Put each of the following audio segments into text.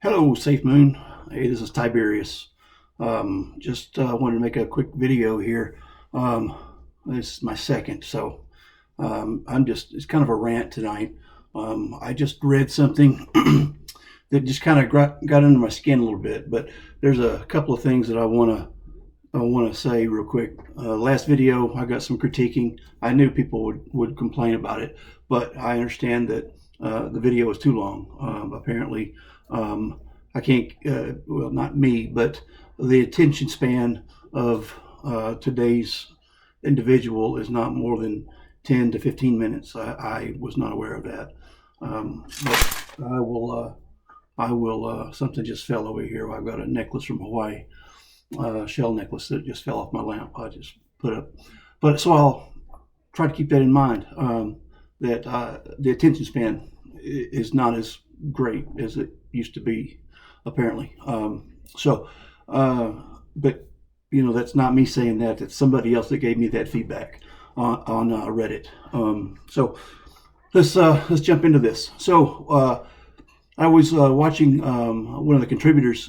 Hello, Safemoon. Hey, this is Tiberius. Just wanted to make a quick video here. Um, this is my second, so it's kind of a rant tonight. I just read something that just kind of got under my skin a little bit, but there's a couple of things that I want to say real quick. Last video, I got some critiquing. I knew people would complain about it, but I understand that the video is too long. Apparently, I can't. Well, not me, but the attention span of today's individual is not more than 10 to 15 minutes. I was not aware of that. But I will. Something just fell over here. I've got a necklace from Hawaii, shell necklace that just fell off my lamp. I just put up, but so I'll try to keep that in mind. That the attention span is not as great as it used to be, apparently. But that's not me saying that. It's somebody else that gave me that feedback on Reddit. So let's jump into this. So I was watching one of the contributors,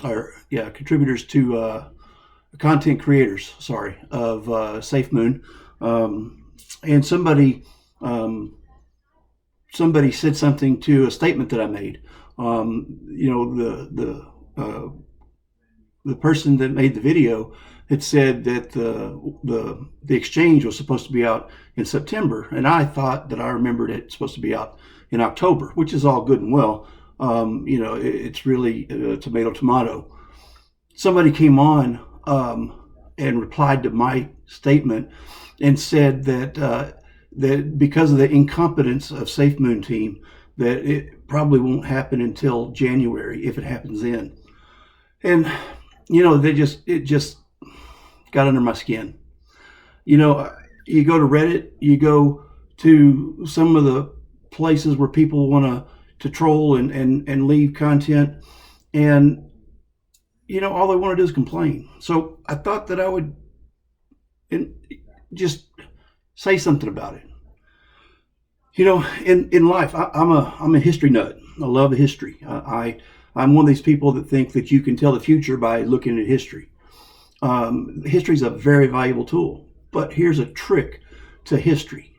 contributors to content creators, sorry, of Safemoon, and somebody said something to a statement that I made. The person that made the video had said that the exchange was supposed to be out in September, and I thought that I remembered it supposed to be out in October, which is all good and well. It's really tomato. Somebody came on and replied to my statement and said that because of the incompetence of Safemoon team, that it probably won't happen until January if it happens then. And it just got under my skin. You go to Reddit, you go to some of the places where people want to troll and leave content, and all they want to do is complain. So I thought that I would just say something about it. In life, I'm a history nut. I love history. I'm one of these people that think that you can tell the future by looking at history. History is a very valuable tool, but here's a trick to history.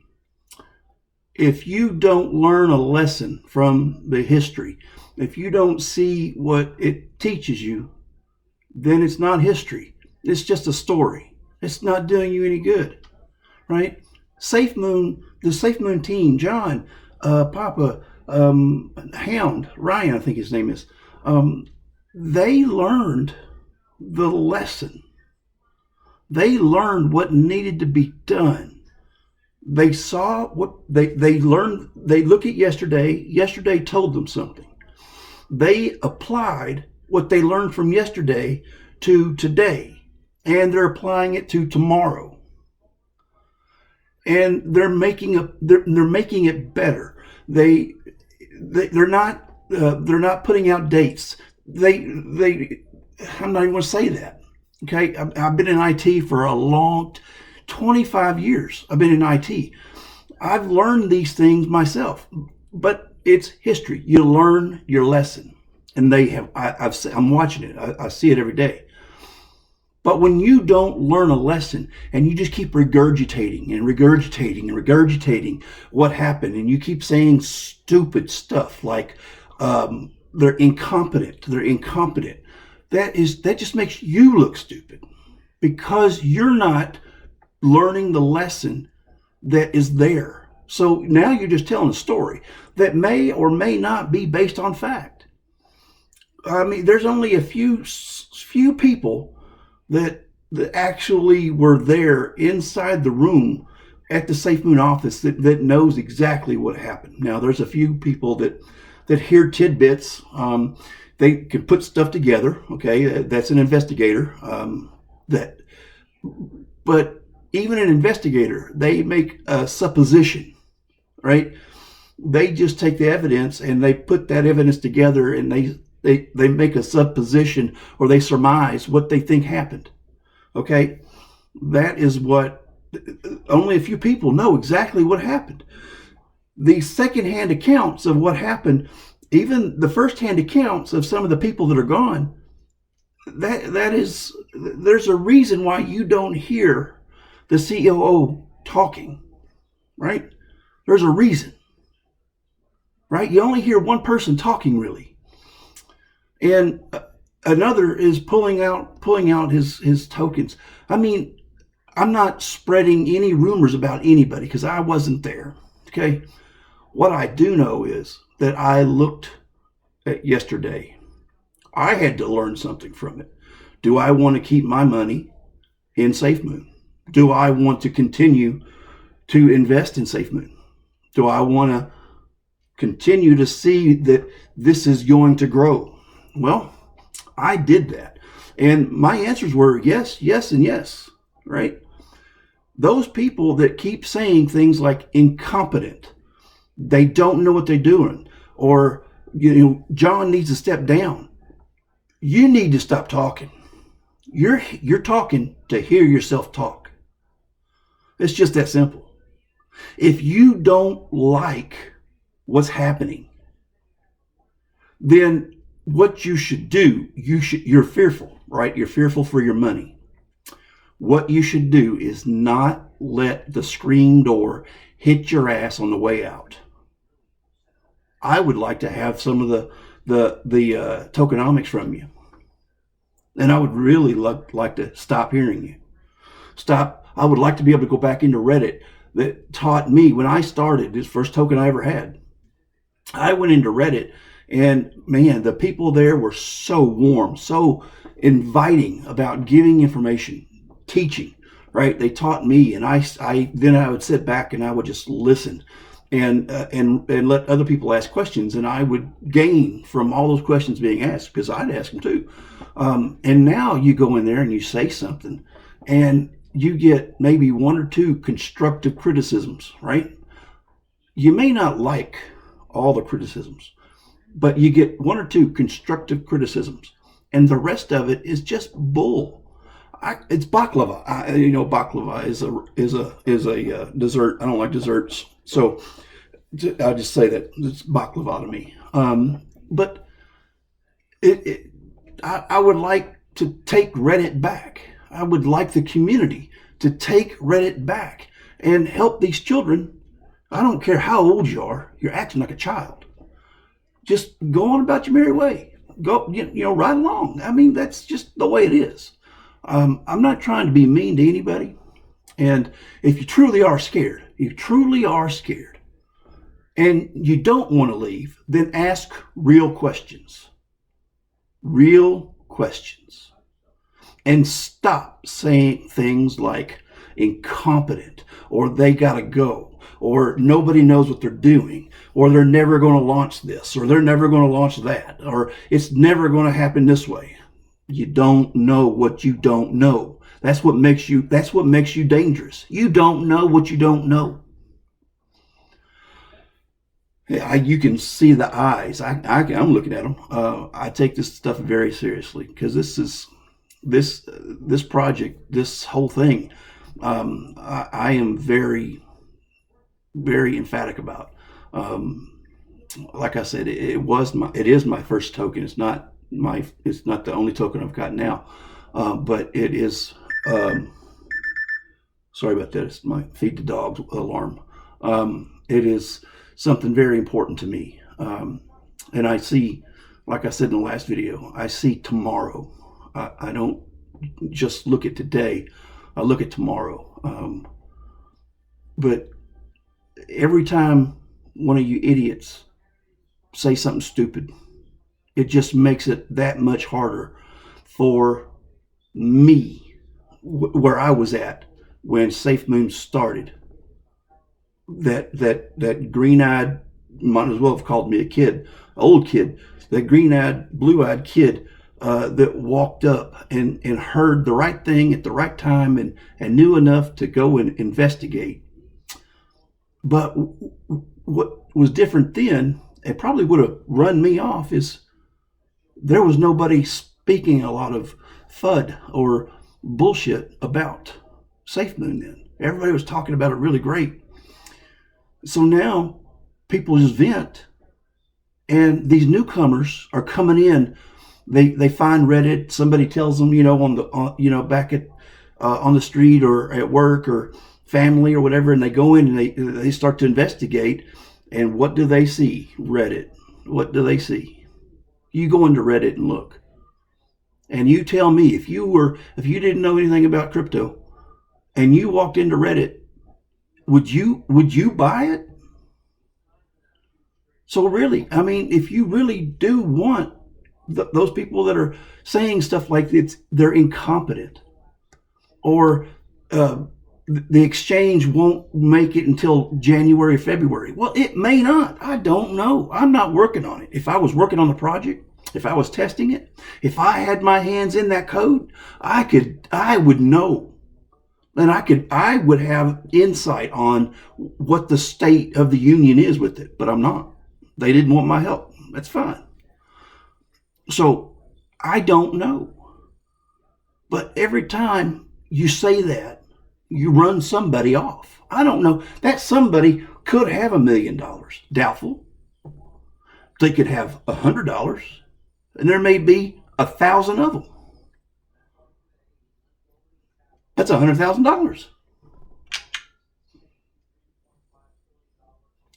If you don't learn a lesson from the history, if you don't see what it teaches you, then it's not history. It's just a story. It's not doing you any good, right? The Safemoon team, John, Papa, Hound, Ryan, I think his name is, they learned the lesson. They learned what needed to be done. They saw what they learned. They look at yesterday. Yesterday told them something. They applied what they learned from yesterday to today, and they're applying it to tomorrow. And they're making it better. They're not putting out dates. I'm not even going to say that. Okay, I've been in IT for a long 25 years. I've been in IT. I've learned these things myself, but it's history. You learn your lesson, and they have. I'm watching it. I see it every day. But when you don't learn a lesson and you just keep regurgitating what happened, and you keep saying stupid stuff like they're incompetent, that just makes you look stupid, because you're not learning the lesson that is there. So now you're just telling a story that may or may not be based on fact. I mean, there's only a few people that actually were there inside the room at the Safemoon office that knows exactly what happened. Now, there's a few people that hear tidbits. They can put stuff together. Okay, that's an investigator. But even an investigator, they make a supposition, right? They just take the evidence and they put that evidence together, and they make a supposition, or they surmise what they think happened. Okay, that is what only a few people know exactly what happened. The secondhand accounts of what happened Even the firsthand accounts of some of the people that are gone, that is, there's a reason why you don't hear the COO talking, right? There's a reason, right? You only hear one person talking really, and another is pulling out his tokens. I mean, I'm not spreading any rumors about anybody because I wasn't there. Okay, what I do know is that I looked at yesterday. I had to learn something from it. Do I want to keep my money in Safemoon? Do I want to continue to invest in Safemoon? Do I want to continue to see that this is going to grow? Well, I did that. And my answers were yes, yes, and yes, right? Those people that keep saying things like incompetent, they don't know what they're doing, or John needs to step down. You need to stop talking. You're talking to hear yourself talk. It's just that simple. If you don't like what's happening, then what you should do, you're fearful, right? You're fearful for your money. What you should do is not let the screen door hit your ass on the way out. I would like to have some of the tokenomics from you. And I would really like to stop hearing you. I would like to be able to go back into Reddit that taught me when I started, this first token I ever had. I went into Reddit, and man, the people there were so warm, so inviting about giving information, teaching, right? They taught me, and then I would sit back and I would just listen and let other people ask questions, and I would gain from all those questions being asked because I'd ask them too. And now you go in there and you say something, and you get maybe one or two constructive criticisms, right? You may not like all the criticisms, but you get one or two constructive criticisms, and the rest of it is just bull. It's baklava. Baklava is a dessert. I don't like desserts, so I just say that it's baklava to me. But I would like to take Reddit back. I would like the community to take Reddit back and help these children. I don't care how old you are. You're acting like a child. Just go on about your merry way. Go, right along. I mean, that's just the way it is. I'm not trying to be mean to anybody. And if you truly are scared, and you don't want to leave, then ask real questions. Real questions. And stop saying things like incompetent, or they gotta go, or nobody knows what they're doing, or they're never going to launch this, or they're never going to launch that, or it's never going to happen this way. You don't know what you don't know. That's what makes you dangerous. You don't know what you don't know. You can see the eyes. I'm looking at them. I take this stuff very seriously because this project, this whole thing, I am very, very emphatic about. Like I said, it is my first token. It's not the only token I've got now, but it is. Sorry about that. It's my feed the dogs alarm. It is something very important to me, and I see, like I said in the last video, I see tomorrow. I don't just look at today. I look at tomorrow. But every time one of you idiots say something stupid, it just makes it that much harder for me, where I was at when Safemoon started. That green-eyed, might as well have called me a kid, old kid, that green-eyed, blue-eyed kid that walked up and heard the right thing at the right time and knew enough to go and investigate. But what was different then, it probably would have run me off, is there was nobody speaking a lot of FUD or bullshit about Safemoon then. Everybody was talking about it really great. So now people just vent, And these newcomers are coming in. They find Reddit. Somebody tells them, back at on the street or at work or family or whatever, and they go in and they start to investigate. And what do they see? Reddit. What do they see? You go into Reddit and look, and you tell me if you didn't know anything about crypto and you walked into Reddit, would you buy it? So really, I mean, if you really do want those people that are saying stuff like they're incompetent, or the exchange won't make it until January or February. Well, it may not. I don't know. I'm not working on it. If I was working on the project, if I was testing it, if I had my hands in that code, I would know. And I would have insight on what the state of the union is with it, but I'm not. They didn't want my help. That's fine. So I don't know. But every time you say that, you run somebody off. I don't know. That somebody could have $1 million. Doubtful. They could have $100, and there may be 1,000 of them. That's $100,000.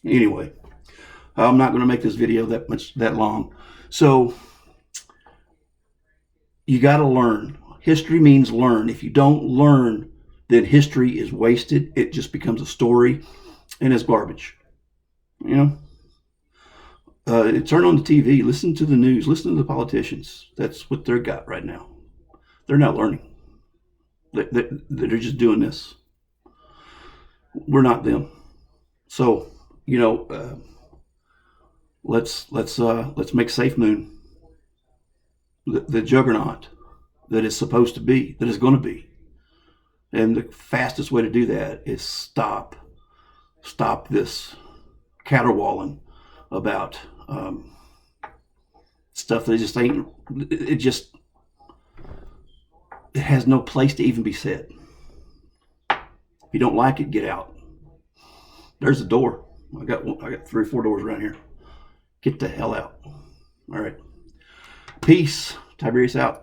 Anyway, I'm not going to make this video that long. So you got to learn. History means learn. If you don't learn, then history is wasted. It just becomes a story, and it's garbage. Turn on the TV, listen to the news, listen to the politicians. That's what they're got right now. They're not learning. They're just doing this. We're not them. So, let's make Safemoon the juggernaut that it's supposed to be, that it's going to be. And the fastest way to do that is stop this caterwauling about stuff that just ain't. It has no place to even be said. If you don't like it, get out. There's the door. I got 3 or 4 doors around here. Get the hell out. All right. Peace. Tiberius out.